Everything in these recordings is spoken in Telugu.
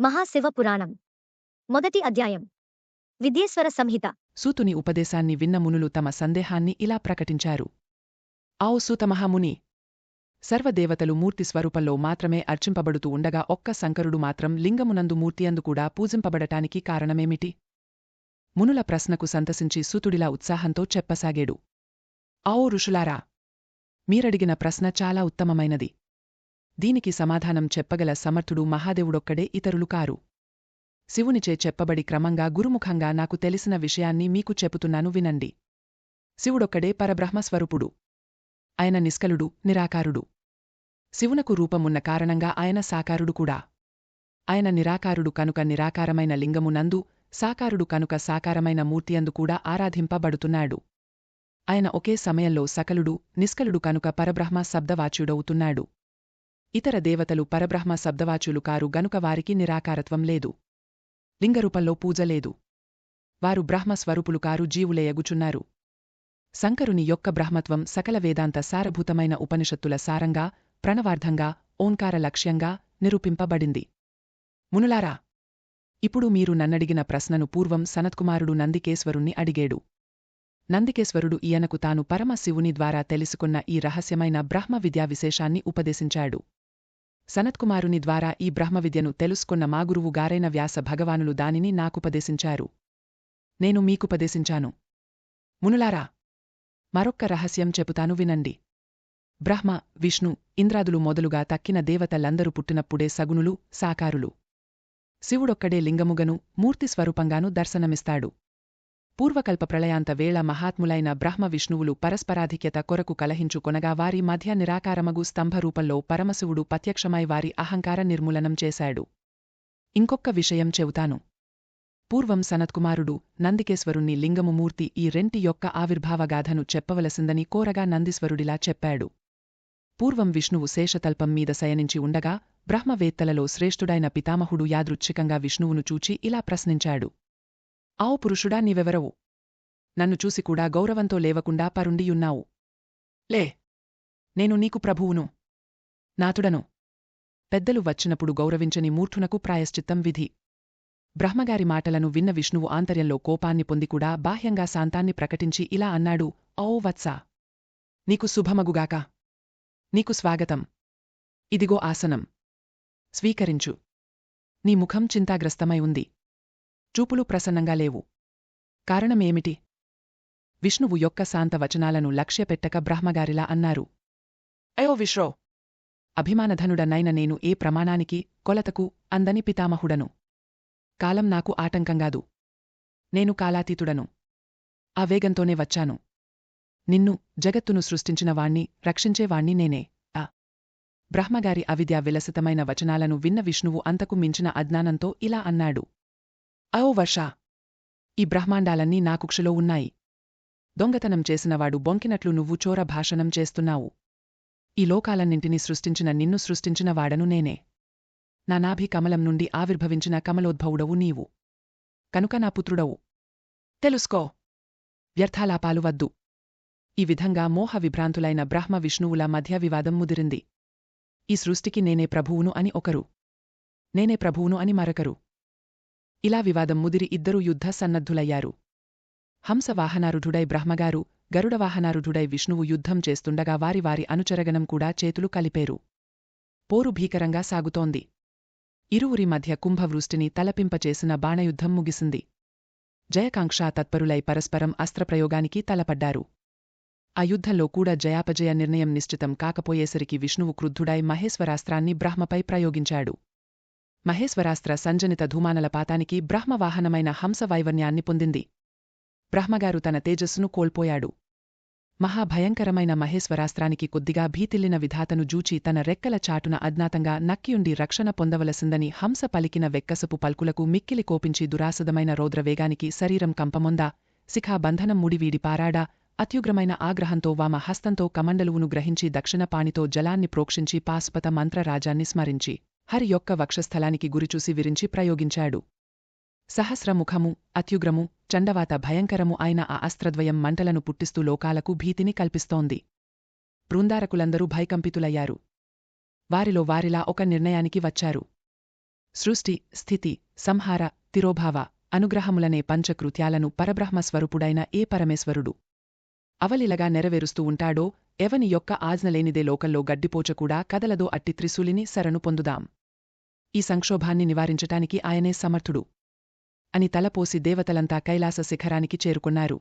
మహాశివ పురాణం మొదటి అధ్యాయం విద్యేశ్వర సంహిత. సూతుని ఉపదేశాన్ని విన్న మునులు తమ సందేహాన్ని ఇలా ప్రకటించారు. ఆవు సూత మహాముని, సర్వదేవతలు మూర్తి స్వరూపంలో మాత్రమే అర్చింపబడుతూ ఉండగా ఒక్క శంకరుడు మాత్రం లింగమునందు మూర్తియందుకూడా పూజింపబడటానికి కారణమేమిటి? మునుల ప్రశ్నకు సంతసించి సూతుడిలా ఉత్సాహంతో చెప్పసాగాడు. ఆవో ఋషులారా, మీరడిగిన ప్రశ్న చాలా ఉత్తమమైనది. దీనికి సమాధానం చెప్పగల సమర్థుడు మహాదేవుడొక్కడే, ఇతరులు కారు. శివునిచే చెప్పబడి క్రమంగా గురుముఖంగా నాకు తెలిసిన విషయాన్ని మీకు చెబుతున్నాను వినండి. శివుడొక్కడే పరబ్రహ్మస్వరూపుడు. ఆయన నిష్కలుడు, నిరాకారుడు. శివునకు రూపమున్న కారణంగా ఆయన సాకారుడు కూడా. ఆయన నిరాకారుడు కనుక నిరాకారమైన లింగమునందు, సాకారుడు కనుక సాకారమైన మూర్తియందు కూడా ఆరాధింపబడుతున్నాడు. ఆయన ఒకే సమయంలో సకలుడు, నిష్కలుడు కనుక పరబ్రహ్మ శబ్దవాచ్యుడవుతున్నాడు. ఇతర దేవతలు పరబ్రహ్మ శబ్దవాచ్యులు కారు గనుక వారికి నిరాకారత్వం లేదు. లింగరూపంలో పూజ లేదు. వారు బ్రహ్మస్వరూపులు కారు, జీవులేయగుచున్నారు. శంకరుని యొక్క బ్రహ్మత్వం సకల వేదాంత సారభూతమైన ఉపనిషత్తుల సారంగా, ప్రణవార్థంగా, ఓంకార లక్ష్యంగా నిరూపింపబడింది. మునులారా, ఇప్పుడు మీరు నన్నడిగిన ప్రశ్నను పూర్వం సనత్కుమారుడు నందికేశ్వరుణ్ణి అడిగేడు. నందికేశ్వరుడు ఈయనకు తాను పరమశివుని ద్వారా తెలుసుకున్న ఈ రహస్యమైన బ్రహ్మ విద్యా విశేషాన్ని ఉపదేశించాడు. సనత్కుమారుని ద్వారా ఈ బ్రహ్మవిద్యను తెలుసుకున్న మా గురువు గారైన వ్యాస భగవానులు దానిని నాకుపదేశించారు. నేను మీకుపదేశించాను. మునులారా, మరొక్క రహస్యం చెబుతాను వినండి. బ్రహ్మ, విష్ణు, ఇంద్రాదులు మొదలుగా తక్కిన దేవతలందరూ పుట్టినప్పుడే సగుణులు, సాకారులు. శివుడొక్కడే లింగముగను, మూర్తి స్వరూపంగాను దర్శనమిస్తాడు. పూర్వకల్ప ప్రళయాంత వేళ మహాత్ములైన బ్రహ్మ విష్ణువులు పరస్పరాధిక్యత కొరకు కలహించుకొనగా వారి మధ్య నిరాకారమగు స్తంభరూపంలో పరమశివుడు ప్రత్యక్షమై వారి అహంకార నిర్మూలనం చేశాడు. ఇంకొక్క విషయం చెబుతాను. పూర్వం సనత్కుమారుడు నందికేశ్వరుణ్ణి లింగము, మూర్తి ఈ రెంటి యొక్క ఆవిర్భావగాథను చెప్పవలసిందని కోరగా నందీశ్వరుడిలా చెప్పాడు. పూర్వం విష్ణువు శేషతల్పం మీద శయనించి ఉండగా బ్రహ్మవేత్తలలో శ్రేష్ఠుడైన పితామహుడు యాదృచ్ఛికంగా విష్ణువును చూచి ఇలా ప్రశ్నించాడు. ఆవు పురుషుడా, నీవెవరవు? నన్ను చూసి కూడా గౌరవంతో లేవకుండా పరుండియున్నావు. లే, నేను నీకు ప్రభువును, నాతుడను. పెద్దలు వచ్చినప్పుడు గౌరవించని మూర్ఖునకు ప్రాయశ్చిత్తం విధి. బ్రహ్మగారి మాటలను విన్న విష్ణువు ఆంతర్యంలో కోపాన్ని పొందికూడా బాహ్యంగా శాంతాన్ని ప్రకటించి ఇలా అన్నాడు. ఓ వత్సా, నీకు శుభమగుగాక. నీకు స్వాగతం. ఇదిగో ఆసనం. స్వీకరించు. నీ ముఖం చింతాగ్రస్తమై ఉంది. చూపులు ప్రసన్నంగా లేవు. కారణమేమిటి? విష్ణువు యొక్క శాంత వచనాలను లక్ష్యపెట్టక బ్రహ్మగారిలా అన్నారు. అయో విశ్రో, అభిమానధనుడనైన నేను ఏ ప్రమాణానికి, కొలతకు అందని పితామహుడను. కాలం నాకు ఆటంకంగాదు. నేను కాలాతీతుడను. ఆ వేగంతోనే వచ్చాను. నిన్ను, జగత్తును సృష్టించినవాణ్ణి, రక్షించేవాణ్ణి నేనే. బ్రహ్మగారి అవిద్యా విలసితమైన వచనాలను విన్న విష్ణువు అంతకు మించిన అజ్ఞానంతో ఇలా అన్నాడు. అయో వర్షా, ఈ బ్రహ్మాండాలన్నీ నా కుక్షలో ఉన్నాయి. దొంగతనం చేసినవాడు బొంకినట్లు నువ్వు చోర భాషణం చేస్తున్నావు. ఈ లోకాలన్నింటినీ సృష్టించిన నిన్ను సృష్టించిన వాడను నేనే. నా నాభి కమలం నుండి ఆవిర్భవించిన కమలోద్భవుడవు నీవు. కనుక నా పుత్రుడవు. తెలుసుకో. వ్యర్థాలాపాలు వద్దు. ఈ విధంగా మోహ విభ్రాంతులైన బ్రహ్మ విష్ణువుల మధ్య వివాదం ముదిరింది. ఈ సృష్టికి నేనే ప్రభువును అని ఒకరు, నేనే ప్రభువును అని మరొకరు. ఇలా వివాదం ముదిరి ఇద్దరూ యుద్ధ సన్నద్ధులయ్యారు. హంసవాహనారుఢుడై బ్రహ్మగారు, గరుడవాహనారుఢుడై విష్ణువు యుద్ధం చేస్తుండగా వారి వారి అనుచరగణం కూడా చేతులు కలిపేరు. పోరు భీకరంగా సాగుతోంది. ఇరువురి మధ్య కుంభవృష్టిని తలపింపచేసిన బాణయుద్ధం ముగిసింది. జయకాంక్షా తత్పరులై పరస్పరం అస్త్రప్రయోగానికి తలపడ్డారు. ఆ యుద్ధంలో కూడా జయాపజయ నిర్ణయం నిశ్చితం కాకపోయేసరికి విష్ణువు క్రుద్ధుడై మహేశ్వరాస్త్రాన్ని బ్రహ్మపై ప్రయోగించాడు. మహేశ్వరాస్త్ర సంజనిత ధూమానలపాతానికి బ్రహ్మవాహనమైన హంస వైవర్ణ్యాన్ని పొందింది. బ్రహ్మగారు తన తేజస్సును కోల్పోయాడు. మహాభయంకరమైన మహేశ్వరాస్త్రానికి కొద్దిగా భీతిల్లిన విధాతను జూచి తన రెక్కల చాటున అజ్ఞాతంగా నక్కియుండి రక్షణ పొందవలసిందని హంస పలికిన వెక్కసపు పల్కులకు మిక్కిలి కోపించి దురాసదమైన రౌద్రవేగానికి శరీరం కంపమొందా, శిఖాబంధనం ముడివీడి పారాడా, అత్యుగ్రమైన ఆగ్రహంతో వామ హస్తంతో కమండలువును గ్రహించి దక్షిణ పాణితో జలాన్ని ప్రోక్షించి పాశుపత మంత్రరాజాన్ని స్మరించి హరి యొక్క వక్షస్థలానికి గురిచూసి విరించి ప్రయోగించాడు. సహస్రముఖము, అత్యుగ్రము, చండవాత భయంకరము అయిన ఆ అస్త్రద్వయం మంటలను పుట్టిస్తూ లోకాలకు భీతిని కల్పిస్తోంది. బృందారకులందరూ భయకంపితులయ్యారు. వారిలో వారిలా ఒక నిర్ణయానికి వచ్చారు. సృష్టి, స్థితి, సంహార, తిరోభావ, అనుగ్రహములనే పంచకృత్యాలను పరబ్రహ్మస్వరూపుడైన ఏ పరమేశ్వరుడు అవలిలగా నెరవేరుస్తూ ఉంటాడో, ఎవని యొక్క ఆజ్ఞలేనిదే లోకంలో గడ్డిపోచకూడా కదలదో అట్టి త్రిశూలిని శరణు పొందుదాం. ఈ సంక్షోభాన్ని నివారించటానికి ఆయనే సమర్థుడు అని తలపోసి దేవతలంతా కైలాస శిఖరానికి చేరుకున్నారు.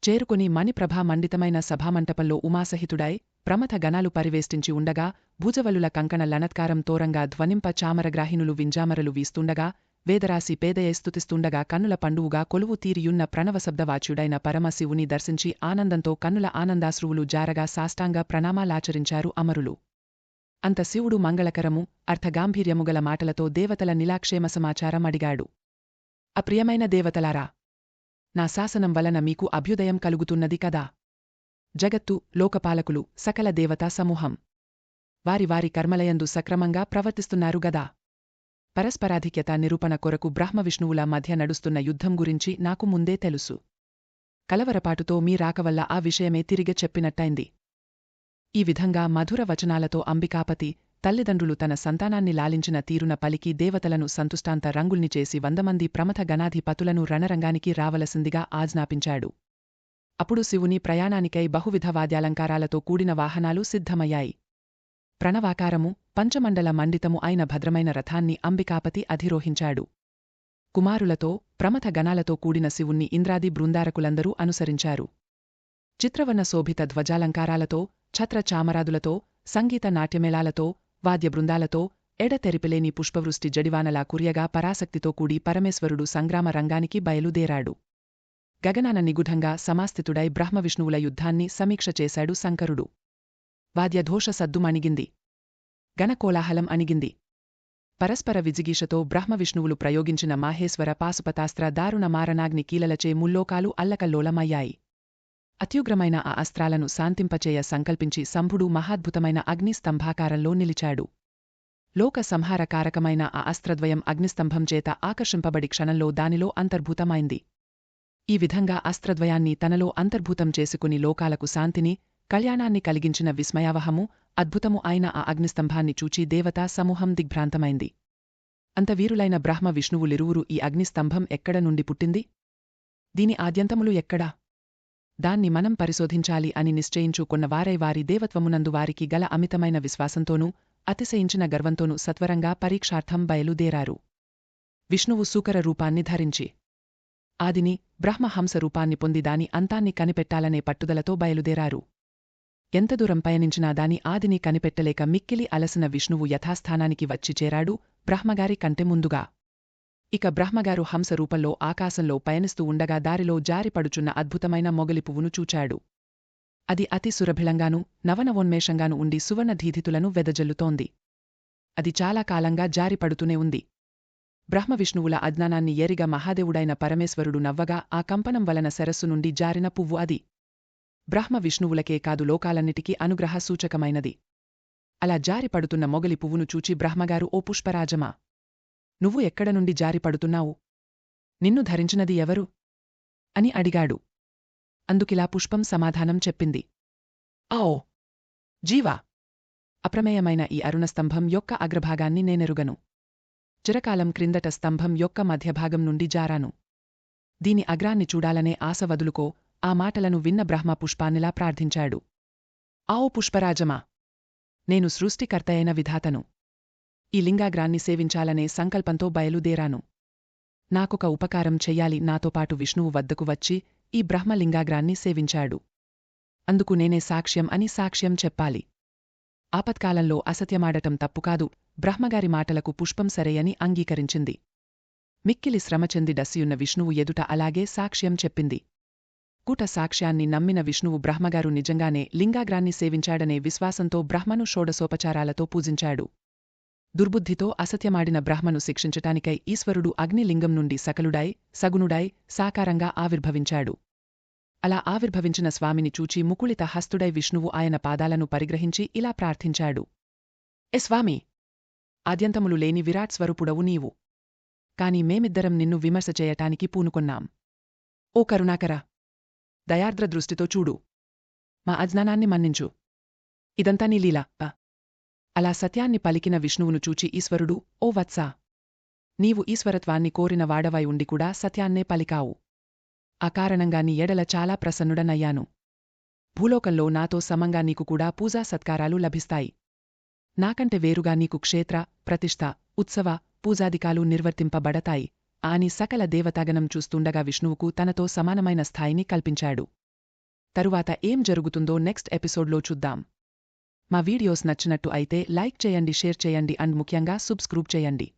చేరుకుని మణిప్రభా మండితమైన సభామంటపంలో ఉమాసహితుడై ప్రమథ గణాలు పరివేష్టించి ఉండగా, భుజవలుల కంకణ లనత్కారం తోరంగా ధ్వనింప చామరగ్రాహినులు వింజామరలు వీస్తుండగా, వేదరాశి పేదయై స్తుతిస్తుండగా కన్నుల పండువుగా కొలువు తీరియున్న ప్రణవశబ్దవాచ్యుడైన పరమశివుని దర్శించి ఆనందంతో కన్నుల ఆనందాశ్రువులు జారగా సాష్టాంగ ప్రణామాలాచరించారు అమరులు. అంత శివుడు మంగళకరము, అర్థగాంభీర్యముగల మాటలతో దేవతల నిలాక్షేమ సమాచారం అడిగాడు. అప్రియమైన దేవతలారా, నా శాసనం వలన మీకు అభ్యుదయం కలుగుతున్నది కదా. జగత్తు, లోకపాలకులు, సకల దేవతా సమూహం వారి వారి కర్మలయందు సక్రమంగా ప్రవర్తిస్తున్నారు గదా. పరస్పరాధిక్యత నిరూపణ కొరకు బ్రహ్మవిష్ణువుల మధ్య నడుస్తున్న యుద్ధం గురించి నాకు ముందే తెలుసు. కలవరపాటుతో మీ రాకవల్ల ఆ విషయమే తిరిగి చెప్పినట్టయింది. ఈ విధంగా మధుర వచనాలతో అంబికాపతి తల్లిదండ్రులు తన సంతానాన్ని లాలించిన తీరున పలికి దేవతలను సంతుష్టాంత రంగుల్ని చేసి 100 మంది ప్రమథ గణాధిపతులను రణరంగానికి రావలసిందిగా ఆజ్ఞాపించాడు. అప్పుడు శివుని ప్రయాణానికై బహువిధ వాద్యాలంకారాలతో కూడిన వాహనాలు సిద్ధమయ్యాయి. ప్రణవాకారము, పంచమండల మండితము అయిన భద్రమైన రథాన్ని అంబికాపతి అధిరోహించాడు. కుమారులతో, ప్రమథ గణాలతో కూడిన శివుణ్ణి ఇంద్రాది బృందారకులందరూ అనుసరించారు. చిత్రవర్ణ శోభిత ధ్వజాలంకారాలతో, ఛత్ర చామరాదులతో, సంగీత నాట్యమేళాలతో, వాద్యబృందాలతో, ఎడతెరిపిలేని పుష్పవృష్టి జడివానలా కురియగా పరాశక్తితో కూడి పరమేశ్వరుడు సంగ్రామ రంగానికి బయలుదేరాడు. గగనాన నిగుఢంగా సమాస్థితుడై బ్రహ్మవిష్ణువుల యుద్ధాన్ని సమీక్ష చేశాడు శంకరుడు. వాద్యఘోష సద్దుమణిగింది. గణకోలాహలం అణిగింది. పరస్పర విజిగీషతో బ్రహ్మవిష్ణువులు ప్రయోగించిన మాహేశ్వర పాశుపతాస్త్ర దారుణ మారణాగ్ని కీలలచే ముల్లోకాలు అల్లకల్లోలమయ్యాయి. అత్యుగ్రమైన ఆ అస్త్రాలను శాంతింపచేయ సంకల్పించి శంభుడు మహాద్భుతమైన అగ్నిస్తంభాకారంలో నిలిచాడు. లోక సంహారకారకమైన ఆ అస్త్రద్వయం అగ్నిస్తంభం చేత ఆకర్షింపబడి క్షణంలో దానిలో అంతర్భూతమైంది. ఈ విధంగా అస్త్రద్వయాన్ని తనలో అంతర్భూతం చేసుకుని లోకాలకు శాంతిని, కళ్యాణాన్ని కలిగించిన విస్మయావహము, అద్భుతము అయిన ఆ అగ్నిస్తంభాన్ని చూచి దేవతా సమూహం దిగ్భ్రాంతమైంది. అంతవీరులైన బ్రహ్మ విష్ణువులిరువురు ఈ అగ్నిస్తంభం ఎక్కడ నుండి పుట్టింది? దీని ఆద్యంతములు ఎక్కడా? దాన్ని మనం పరిశోధించాలి అని నిశ్చయించుకున్న వారై వారి దేవత్వమునందు వారికి గల అమితమైన విశ్వాసంతోనూ, అతిశయించిన గర్వంతోనూ సత్వరంగా పరీక్షార్థం బయలుదేరారు. విష్ణువు సూకర రూపాన్ని ధరించి ఆదిని, బ్రహ్మహంస రూపాన్ని పొంది దాని అంతాన్ని కనిపెట్టాలనే పట్టుదలతో బయలుదేరారు. ఎంత దూరం పయనించినా దాని ఆదిని కనిపెట్టలేక మిక్కిలి అలసిన విష్ణువు యథాస్థానానికి వచ్చి చేరాడు, బ్రహ్మగారి కంటే ముందుగా. ఇక బ్రహ్మగారు హంస రూపంలో ఆకాశంలో పయనిస్తూ ఉండగా దారిలో జారిపడుచున్న అద్భుతమైన మొగలి పువ్వును చూచాడు. అది అతి సురభిళంగానూ, నవనవోన్మేషంగానూ ఉండి సువర్ణధీధితులను వెదజల్లుతోంది. అది చాలా కాలంగా జారిపడుతూనే ఉంది. బ్రహ్మవిష్ణువుల అజ్ఞానాన్ని ఎరిగ మహాదేవుడైన పరమేశ్వరుడు నవ్వగా ఆ కంపనం వలన శరస్సు నుండి జారిన పువ్వు అది. బ్రహ్మ విష్ణువులకే కాదు లోకాలన్నిటికీ అనుగ్రహ సూచకమైనది. అలా జారిపడుతున్న మొగలి పువ్వును చూచి బ్రహ్మగారు, ఓ పుష్పరాజమా, నువ్వు ఎక్కడ నుండి జారిపడుతున్నావు? నిన్ను ధరించినది ఎవరు? అని అడిగాడు. అందుకిలా పుష్పం సమాధానం చెప్పింది. ఆఓ జీవా, అప్రమేయమైన ఈ అరుణస్తంభం యొక్క అగ్రభాగాన్ని నేనెరుగను. చిరకాలం క్రిందట స్తంభం యొక్క మధ్యభాగం నుండి జారాను. దీని అగ్రాన్ని చూడాలనే ఆశ వదులుకో. ఆ మాటలను విన్న బ్రహ్మ పుష్పాన్నిలా ప్రార్థించాడు. ఆఓ పుష్పరాజమా, నేను సృష్టికర్తయైన విధాతను. ఈ లింగాగ్రాన్ని సేవించాలనే సంకల్పంతో బయలుదేరాను. నాకొక ఉపకారం చెయ్యాలి. నాతోపాటు విష్ణువు వద్దకు వచ్చి ఈ బ్రహ్మలింగాగ్రాన్ని సేవించాడు. అందుకు నేనే సాక్ష్యం అని సాక్ష్యం చెప్పాలి. ఆపత్కాలంలో అసత్యమాడటం తప్పుకాదు. బ్రహ్మగారి మాటలకు పుష్పం సరేయని అంగీకరించింది. మిక్కిలి శ్రమచెంది డస్సియున్న విష్ణువు ఎదుట అలాగే సాక్ష్యం చెప్పింది. కూట సాక్ష్యాన్ని నమ్మిన విష్ణువు బ్రహ్మగారు నిజంగానే లింగాగ్రాన్ని సేవించాడనే విశ్వాసంతో బ్రహ్మను షోడశోపచారాలతో పూజించాడు. దుర్బుద్ధితో అసత్యమాడిన బ్రహ్మను శిక్షించటానికై ఈశ్వరుడు అగ్నిలింగం నుండి సకలుడై, సగుణుడై, సాకారంగా ఆవిర్భవించాడు. అలా ఆవిర్భవించిన స్వామిని చూచి ముకుళిత హస్తుడై విష్ణువు ఆయన పాదాలను పరిగ్రహించి ఇలా ప్రార్థించాడు. ఏ స్వామి, ఆద్యంతములు లేని విరాట్ స్వరూపుడవు నీవు. కాని మేమిద్దరం నిన్ను విమర్శ చేయటానికి పూనుకొన్నాం. ఓ కరుణాకర, దయార్ద్ర దృష్టితో చూడు. మా అజ్ఞానాన్ని మన్నించు. ఇదంతా నీ లీల. అలా సత్యాన్ని పలికిన విష్ణువును చూచి ఈశ్వరుడు, ఓ వత్సా, నీవు ఈశ్వరత్వాన్ని కోరిన వాడవై ఉండి కూడా సత్యాన్నే పలికావు. ఆ కారణంగా నీ ఎడల చాలా ప్రసన్నుడనయ్యాను. భూలోకంలో నాతో సమంగా నీకు కూడా పూజా సత్కారాలు లభిస్తాయి. నాకంటే వేరుగా నీకు క్షేత్ర, ప్రతిష్ఠ, ఉత్సవ, పూజాదికాలు నిర్వర్తింపబడతాయి అని సకల దేవతాగణం చూస్తుండగా విష్ణువుకు తనతో సమానమైన స్థాయిని కల్పించాడు. తరువాత ఏం జరుగుతుందో నెక్స్ట్ ఎపిసోడ్లో చూద్దాం. మా వీడియోస్ నచ్చినట్టు అయితే లైక్ చేయండి, షేర్ చేయండి అండ్ ముఖ్యంగా సబ్స్క్రైబ్ చేయండి.